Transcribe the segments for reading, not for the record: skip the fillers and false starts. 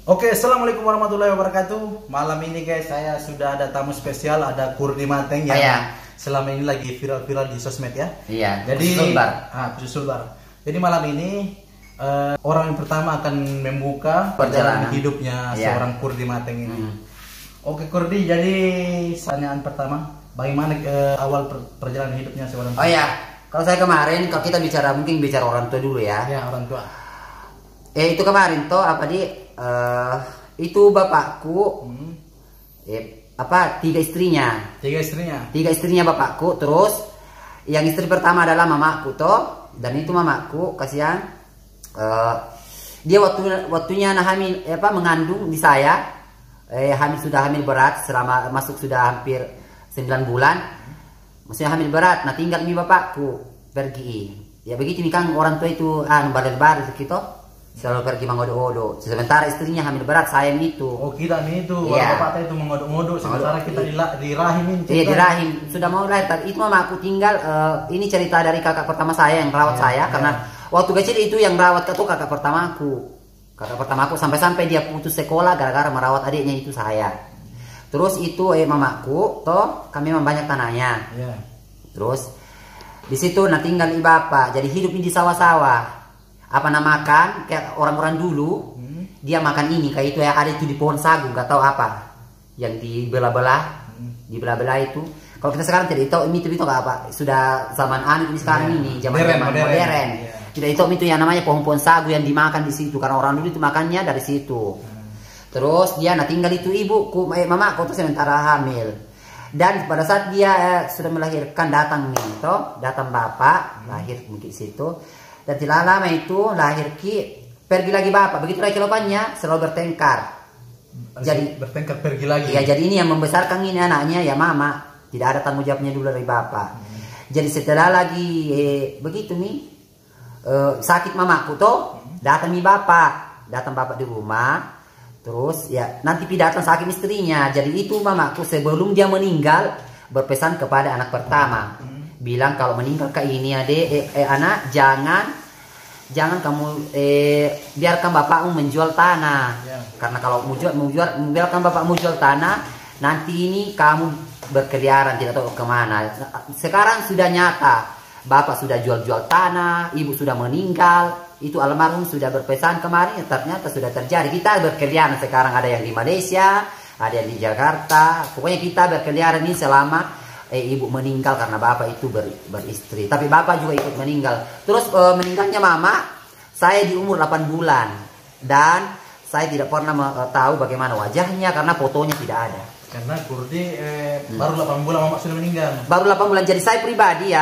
Oke, assalamualaikum warahmatullahi wabarakatuh. Malam ini guys, saya sudah ada tamu spesial, ada Kurdi Mateng yang selama ini lagi viral-viral di sosmed ya. Iya. Jadi, Khusus Sulbar. Jadi malam ini orang yang pertama akan membuka perjalanan hidupnya seorang Kurdi Mateng ini. Oke Kurdi, jadi pertanyaan pertama, bagaimana awal perjalanan hidupnya seorang? Oh ya, kalau saya kemarin, kalau kita bicara mungkin bicara orang tua dulu ya. Ya, orang tua. Itu kemarin toh itu bapakku tiga istrinya bapakku, terus yang istri pertama adalah mamaku toh, dan itu mamaku kasihan dia waktunya hamil mengandung di saya, sudah hamil berat selama masuk sudah hampir 9 bulan, maksudnya hamil berat. Nah tinggal ini bapakku pergi ya, begitu nih kan orang tua itu bader-bader gitu, selalu pergi mengodok-odok. Sementara istrinya hamil berat, sayang itu. Oh, kita nih itu, bapak itu mengodok-odok, sementara kita di rahim ini. Iya, di rahim. Sudah mau lahir. Itu mama aku tinggal, ini cerita dari kakak pertama saya yang merawat saya. Karena waktu kecil itu yang merawat itu kakak pertamaku. Kakak pertamaku sampai-sampai dia putus sekolah gara-gara merawat adiknya itu saya. Terus itu mamaku, toh kami memang banyak tanahnya. Terus di situ nah tinggal bapak. Jadi hidup ini di sawah-sawah. Apa namakan kayak orang-orang dulu, dia makan ini kayak itu yang ada itu di pohon sagu, nggak tahu apa yang dibelah-belah itu. Kalau kita sekarang tidak tahu itu nggak apa, sudah zaman ini sekarang ini zaman modern. Tidak tahu itu yang namanya pohon-pohon sagu yang dimakan di situ, karena orang dulu itu makannya dari situ. Terus dia tinggal itu ibuku, mamaku tuh sementara hamil, dan pada saat dia sudah melahirkan datang bapak lahir mungkin situ. Dan tidak lama itu lahir pergi lagi bapak. Begitu lagi kelopannya selalu bertengkar. Jadi bertengkar pergi lagi. Ya, jadi ini yang membesarkan ini anaknya ya mama. Tidak ada tanggung jawabnya dulu dari bapak. Jadi setelah lagi begitu nih sakit mamaku toh, datang bapak di rumah. Terus ya nanti datang sakit istrinya. Jadi itu mamaku sebelum dia meninggal berpesan kepada anak pertama. Bilang kalau meninggal ke ini anak jangan kamu biarkan bapakmu menjual tanah, karena kalau biarkan bapakmu jual tanah nanti ini kamu berkeliaran tidak tahu kemana. Sekarang sudah nyata, bapak sudah jual tanah, ibu sudah meninggal, itu almarhum sudah berpesan kemarin, ternyata sudah terjadi. Kita berkeliaran sekarang, ada yang di Malaysia, ada yang di Jakarta, pokoknya kita berkeliaran ini selama ibu meninggal karena bapak itu beristri. Tapi bapak juga ikut meninggal. Terus meninggalnya mama saya di umur 8 bulan. Dan saya tidak pernah tahu bagaimana wajahnya karena fotonya tidak ada. Karena Kurdi baru 8 bulan mama sudah meninggal. Baru 8 bulan. Jadi saya pribadi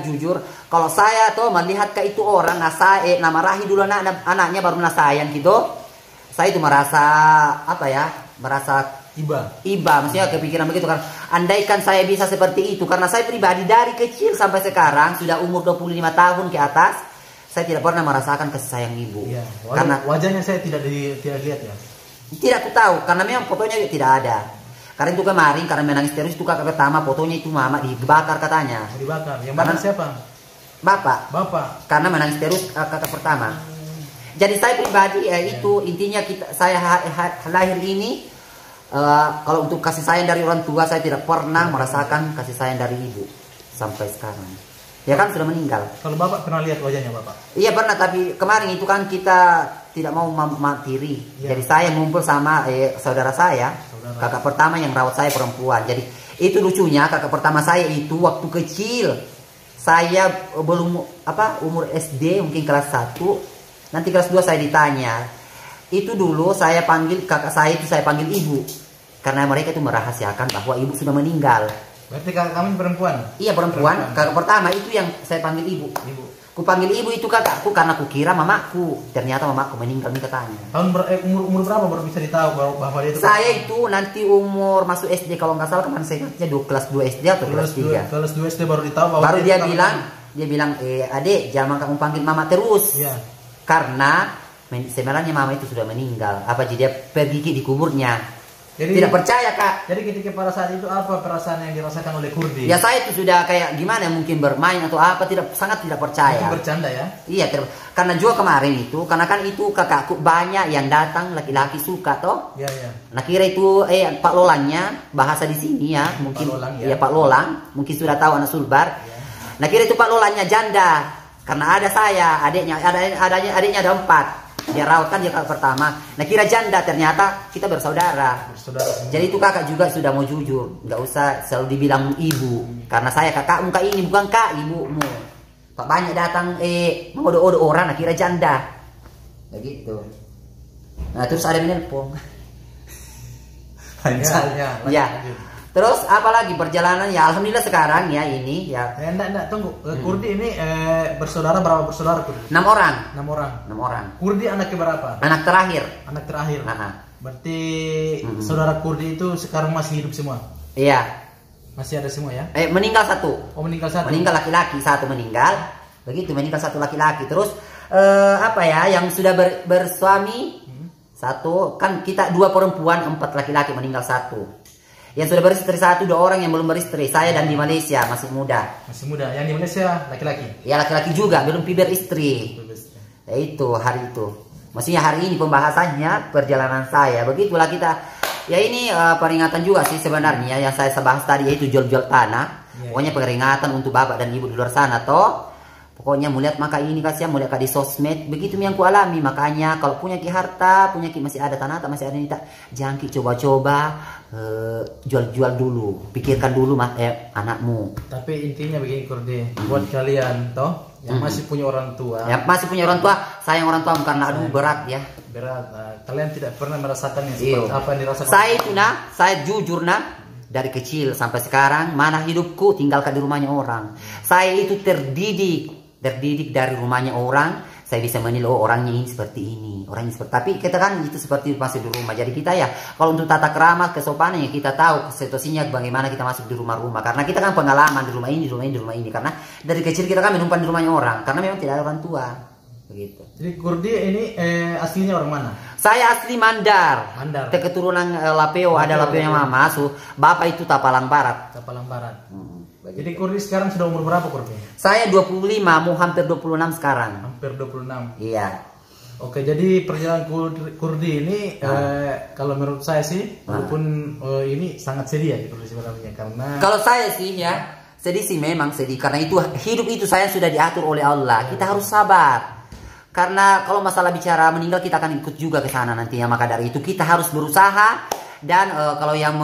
jujur, kalau saya tuh melihat ke itu orang, nama Rahi dulu anaknya baru sayang gitu. Saya itu merasa merasa iba, maksudnya kepikiran begitu kan. Andaikan saya bisa seperti itu, karena saya pribadi dari kecil sampai sekarang sudah umur 25 tahun ke atas, saya tidak pernah merasakan kasih sayang ibu. Karena wajahnya saya tidak lihat ya. Tidak tahu, karena memang fotonya tidak ada. Karena itu kemarin karena menangis terus itu kakak pertama, fotonya itu mama dibakar katanya. Dibakar. Yang mana siapa? Bapak. Karena menangis terus kakak pertama. Jadi saya pribadi itu intinya saya lahir ini. Kalau untuk kasih sayang dari orang tua, saya tidak pernah merasakan kasih sayang dari ibu sampai sekarang. Ya kan sudah meninggal. Kalau bapak pernah lihat wajahnya bapak? Iya pernah, tapi kemarin itu kan kita tidak mau materi. Jadi saya ngumpul sama saudara saya, kakak pertama yang rawat saya perempuan. Jadi itu lucunya, kakak pertama saya itu waktu kecil, saya belum umur SD mungkin kelas 1, nanti kelas 2 saya ditanya. Itu dulu saya panggil kakak saya itu saya panggil ibu, karena mereka itu merahasiakan bahwa ibu sudah meninggal. Berarti kakak kami perempuan? Iya perempuan. Kakak pertama itu yang saya panggil ibu. Ku panggil ibu itu kakakku karena ku kira mamaku. Ternyata mamaku meninggal nih katanya. Umur berapa baru bisa ditahu bahwa dia itu? Saya itu nanti umur masuk SD kalau nggak salah, kemarin saya ingatnya kelas 2 SD atau kelas 3. Kelas 2 SD baru ditahu bahwa baru dia bilang adek jangan kamu panggil mama terus. Karena sebenarnya mama itu sudah meninggal. Jadi dia pergi di kuburnya. Tidak percaya Kak. Jadi ketika pada saat itu apa perasaan yang dirasakan oleh Kurdi? Ya saya itu sudah kayak gimana mungkin bermain atau apa, sangat tidak percaya. Itu bercanda ya? Iya, karena juga kemarin itu, karena kan itu kakakku banyak yang datang laki-laki suka toh. Iya, iya. Nah kira itu Pak Lolangnya bahasa di sini ya, mungkin Pak Lolang, ya. Pak Lolang, mungkin sudah tahu anak Sulbar. Ya. Nah kira itu Pak Lolangnya janda, karena ada saya, adiknya ada 4. Dia rawat kan dia kakak pertama. Nah kira janda, ternyata kita bersaudara. Jadi itu kakak juga sudah mau jujur, nggak usah selalu dibilang ibu, karena saya kakakmu kak ini bukan kak ibumu. Pak banyak datang mau odo orang, nah kira janda, begitu. Nah terus ada menelpon. Ya. Terus apalagi perjalanan ya alhamdulillah sekarang ya ini ya. Enggak tunggu. Kurdi ini bersaudara berapa bersaudara Kurdi? 6 orang. 6 orang. 6 orang. Kurdi anaknya berapa? Anak terakhir. Anak terakhir. Nah. Berarti saudara Kurdi itu sekarang masih hidup semua? Iya. Masih ada semua ya? Meninggal 1. Oh meninggal 1. Meninggal laki-laki 1 meninggal. Begitu meninggal 1 laki-laki. Terus apa ya yang sudah bersuami 1, kan kita 2 perempuan 4 laki-laki meninggal 1. Yang sudah beristri 1, 2 orang yang belum beristri. Saya dan di Malaysia masih muda. Masih muda. Yang di Malaysia laki-laki? Ya laki-laki juga belum beristri. Ya itu hari itu. Maksudnya hari ini pembahasannya perjalanan saya. Begitulah kita. Ya ini peringatan juga sih sebenarnya yang saya bahas tadi, yaitu jual-jual tanah. Pokoknya peringatan untuk bapak dan ibu di luar sana toh. Pokoknya melihat maka ini kasihan, melihat di sosmed, begitu yang ku alami. Makanya kalau punya ki harta, punya ki masih ada tanah, masih ada nita, jangan ki coba-coba jual-jual dulu, pikirkan dulu anakmu. Tapi intinya begini Kurdi, buat kalian toh yang masih punya orang tua, yang masih punya orang tua, sayang orang tua karena aduh berat ya. Berat. Kalian tidak pernah merasakan yang seperti apa yang dirasakan. Saya itu saya jujur dari kecil sampai sekarang mana hidupku tinggalkan di rumahnya orang. Saya itu terdidik dari rumahnya orang. Saya bisa menilai orangnya ini seperti ini, orangnya seperti. Tapi kita kan itu seperti masih di rumah. Jadi kita ya kalau untuk tata krama kesopanan ya kita tahu situasinya bagaimana kita masuk di rumah-rumah. Karena kita kan pengalaman di rumah ini, di rumah ini. Karena dari kecil kita kan menumpang di rumahnya orang. Karena memang tidak ada orang tua. Begitu. Jadi Kurdi ini aslinya orang mana? Saya asli Mandar. Keturunan Lapeo, ada Lapeo yang mama. Bapak itu Tapalang Barat. Tapalang Barat. Jadi Kurdi sekarang sudah umur berapa Kurdi? Saya 25, mau hampir 26 sekarang. Hampir 26. Iya. Oke, jadi perjalanan Kurdi ini kalau menurut saya sih walaupun ini sangat sedih ya Kurdi sebenarnya, karena kalau saya sih ya sedih sih, memang sedih karena itu hidup itu saya sudah diatur oleh Allah. Kita harus sabar. Karena kalau masalah bicara meninggal kita akan ikut juga ke sana nantinya, maka dari itu kita harus berusaha. Dan kalau yang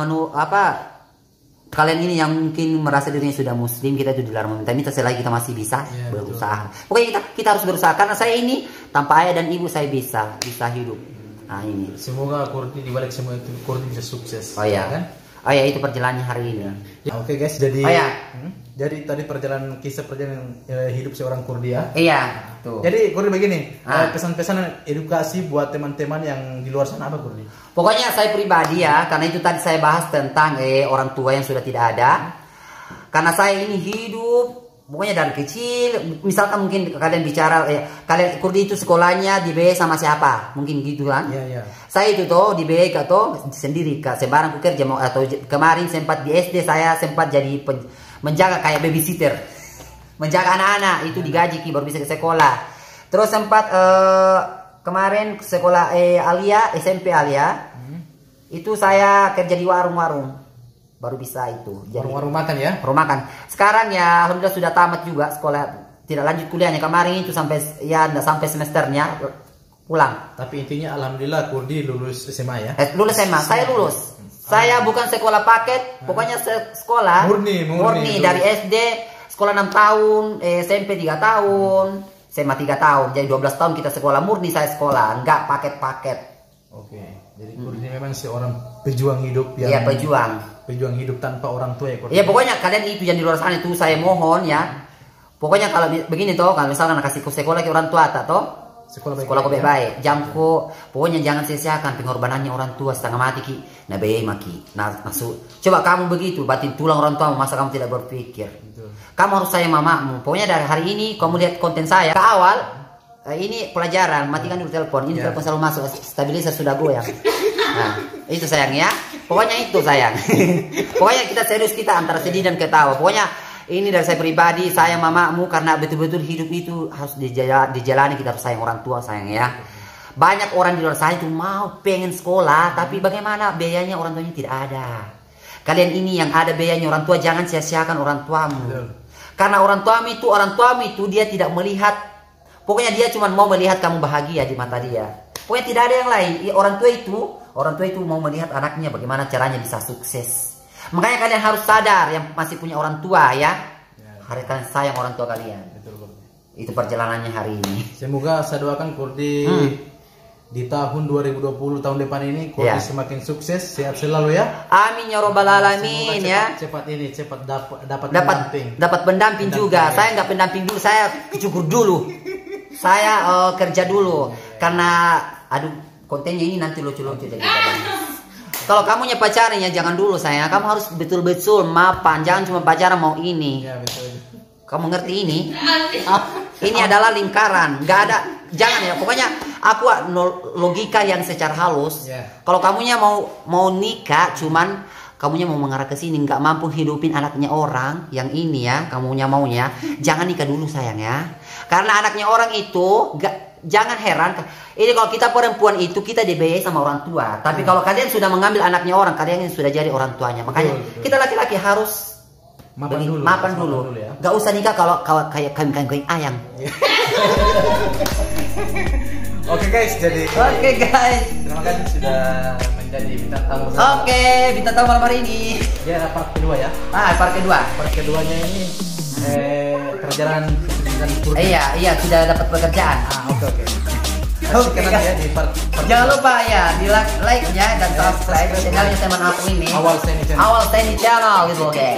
kalian ini yang mungkin merasa dirinya sudah muslim, kita itu dilarang meminta selagi kita masih bisa berusaha. Betul. Pokoknya kita harus berusaha, karena saya ini tanpa ayah dan ibu saya bisa hidup. Nah ini. Semoga Kurdi dibalik semua itu Kurdi bisa sukses. Oh ya kan? Oh ya, itu perjalanannya hari ini. Ya, oke guys, jadi jadi tadi kisah perjalanan hidup seorang Kurdi ya. Iya. Tuh. Jadi Kurdi begini, pesan-pesan edukasi buat teman-teman yang di luar sana apa Kurdi? Pokoknya saya pribadi ya, karena itu tadi saya bahas tentang orang tua yang sudah tidak ada. Karena saya ini hidup pokoknya dari kecil, misalkan mungkin kalian bicara kalian Kurdi itu sekolahnya di BE sama siapa? Mungkin gitu kan? Iya. Saya itu tuh di BE atau sendiri Kak, sembarang ku kerja atau kemarin sempat di SD saya sempat jadi menjaga kayak babysitter. Menjaga anak-anak itu digaji baru bisa ke sekolah. Terus sempat kemarin sekolah SMP Alia. Itu saya kerja di warung-warung. Baru bisa itu. Warung-warung makan ya? Warung makan. Sekarang ya alhamdulillah sudah tamat juga sekolah. Tidak lanjut kuliahnya, kemarin itu sampai semesternya pulang. Tapi intinya alhamdulillah Kurdi lulus SMA ya? Lulus SMA. Saya lulus. Saya bukan sekolah paket, pokoknya sekolah murni dari SD, sekolah 6 tahun, SMP 3 tahun, SMA 3 tahun. Jadi 12 tahun kita sekolah murni, saya sekolah, enggak paket-paket. Oke. Jadi Kurdi memang seorang pejuang hidup yang iya, pejuang hidup tanpa orang tua ya Kurdi. Iya, pokoknya kalian itu yang di luar sana itu saya mohon ya. Pokoknya kalau begini toh, kalau misalkan kasih ke sekolah ke orang tua toh, sekolah baik-baik, jamku, pokoknya jangan sia-siakan pengorbanannya orang tua setengah mati ki, maki, masuk. Coba kamu begitu, batin tulang orang tua, masa kamu tidak berpikir? Betul. Kamu harus sayang mamamu. Pokoknya dari hari ini kamu lihat konten saya ke awal, ini pelajaran, matikan dulu telepon, ini telepon selalu masuk, stabilizer sudah goyang. Nah, itu sayang ya. Pokoknya itu sayang. Pokoknya kita serius, kita antara sedih dan ketawa. Pokoknya ini dari saya pribadi, sayang mamamu karena betul-betul hidup itu harus dijalani. Kita harus sayang orang tua, sayang ya. Banyak orang di luar sana itu mau pengen sekolah, tapi bagaimana biayanya orang tuanya tidak ada. Kalian ini yang ada biayanya orang tua, jangan sia-siakan orang tuamu. Karena orang tuamu itu dia tidak melihat, pokoknya dia cuma mau melihat kamu bahagia di mata dia. Pokoknya tidak ada yang lain. Orang tua itu mau melihat anaknya bagaimana caranya bisa sukses. Makanya kalian harus sadar yang masih punya orang tua ya. Harus kalian sayang orang tua kalian. Itu perjalanannya hari ini. Semoga saya doakan Kurdi di tahun 2020 tahun depan ini Kurdi semakin sukses, sehat selalu ya. Amin ya robbal alamin ya. Cepat dapat pendamping juga. Saya nggak pendamping dulu, saya cukur dulu. Saya kerja dulu karena kontennya ini nanti lucu-lucu dari kita. Kalau kamu pacaran ya jangan dulu sayang. Kamu harus betul-betul mapan. Jangan cuma pacaran mau ini. Ya, betul. Kamu ngerti ini? Ini adalah lingkaran. Nggak ada. Jangan ya. Pokoknya aku logika yang secara halus. Kalau kamunya mau nikah, cuman kamunya mau mengarah ke sini, nggak mampu hidupin anaknya orang yang ini ya. Kamunya maunya, jangan nikah dulu sayang ya. Karena anaknya orang itu jangan heran. Ini kalau kita perempuan itu kita dibiayai sama orang tua. Tapi kalau kalian sudah mengambil anaknya orang, kalian sudah jadi orang tuanya. Makanya kita laki-laki harus mapan dulu ya. Gak usah nikah kalau kayak kambing ayam. Oke guys, terima kasih sudah menjadi bintang tamu. Bintang tamu malam hari ini. Dia part kedua ya. Part kedua. Part keduanya ini perjalanan Kurdi. Iya, sudah dapat pekerjaan. Oke. Ya, di part jangan lupa ya di like nya dan subscribe channelnya teman aku ini. Awal Seni Channel gitu, oke.